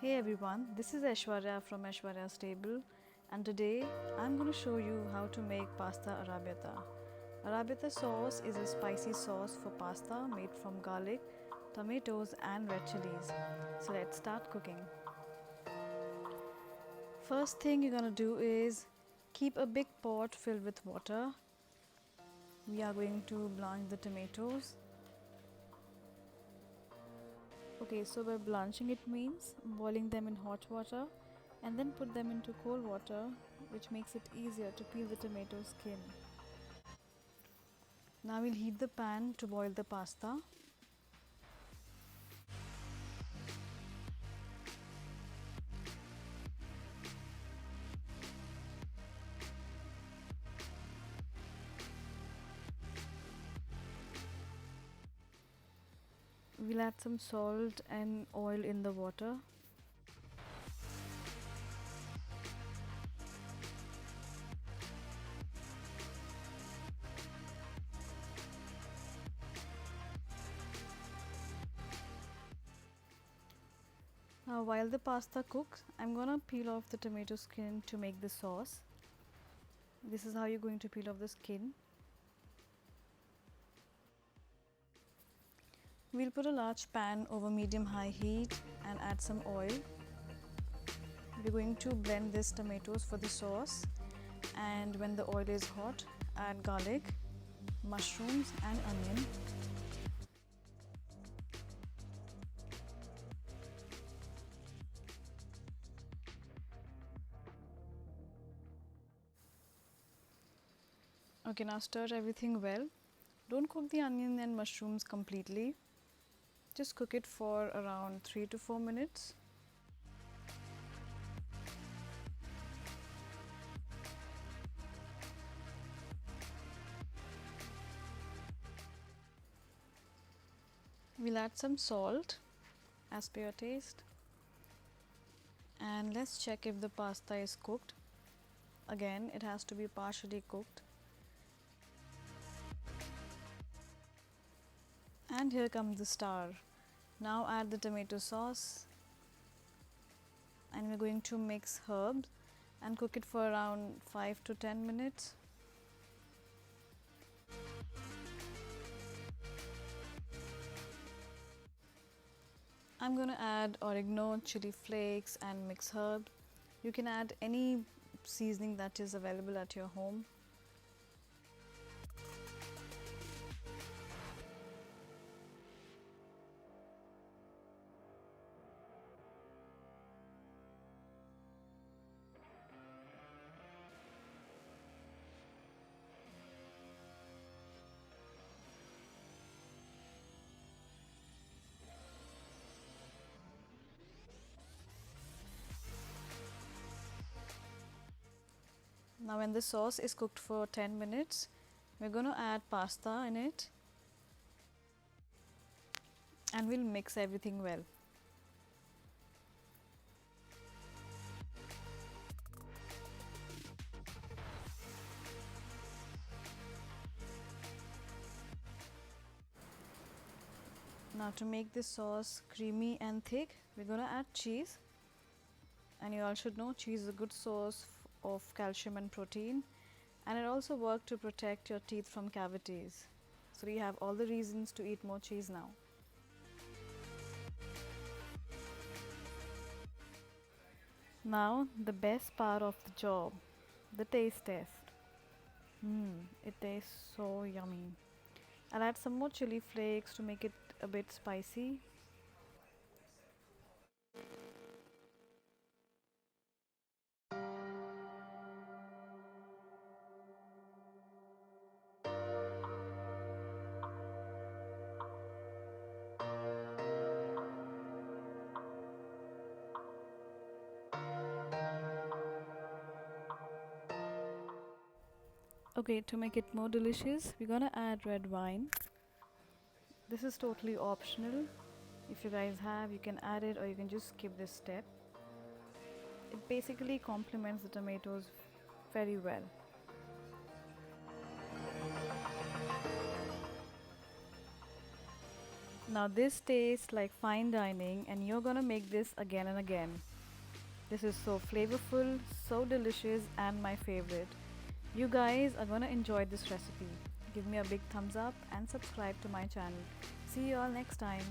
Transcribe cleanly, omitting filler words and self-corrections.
Hey everyone, this is Aishwarya from Aishwarya's table, and today I'm going to show you how to make pasta arrabbiata. Arrabbiata sauce is a spicy sauce for pasta made from garlic, tomatoes and red chilies. So let's start cooking. First thing you're going to do is keep a big pot filled with water. We are going to blanch the tomatoes. Okay, so by blanching it means boiling them in hot water and then put them into cold water, which makes it easier to peel the tomato skin. Now we'll heat the pan to boil the pasta. We'll add some salt and oil in the water. Now while the pasta cooks, I'm gonna peel off the tomato skin to make the sauce. This is how you're going to peel off the skin. We'll put a large pan over medium-high heat and add some oil. We're going to blend these tomatoes for the sauce, and when the oil is hot, add garlic, mushrooms and onion. Okay, now stir everything well. Don't cook the onion and mushrooms completely. Just cook it for around 3 to 4 minutes. We'll add some salt as per your taste. And let's check if the pasta is cooked. Again, it has to be partially cooked. And here comes the star. Now add the tomato sauce, and we're going to mix herbs and cook it for around 5 to 10 minutes. I'm going to add oregano, chili flakes and mixed herbs. You can add any seasoning that is available at your home. Now when the sauce is cooked for 10 minutes, we're going to add pasta in it and we'll mix everything well. Now to make this sauce creamy and thick, we're going to add cheese. And you all should know cheese is a good source of calcium and protein, and it also works to protect your teeth from cavities. So you have all the reasons to eat more cheese now. Now the best part of the job, the taste test. It tastes so yummy. I'll add some more chili flakes to make it a bit spicy. Okay, to make it more delicious, we're gonna add red wine. This is totally optional. If you guys have, you can add it or you can just skip this step. It basically complements the tomatoes very well. Now this tastes like fine dining and you're gonna make this again and again. This is so flavorful, so delicious and my favorite. You guys are gonna enjoy this recipe. Give me a big thumbs up and subscribe to my channel. See you all next time.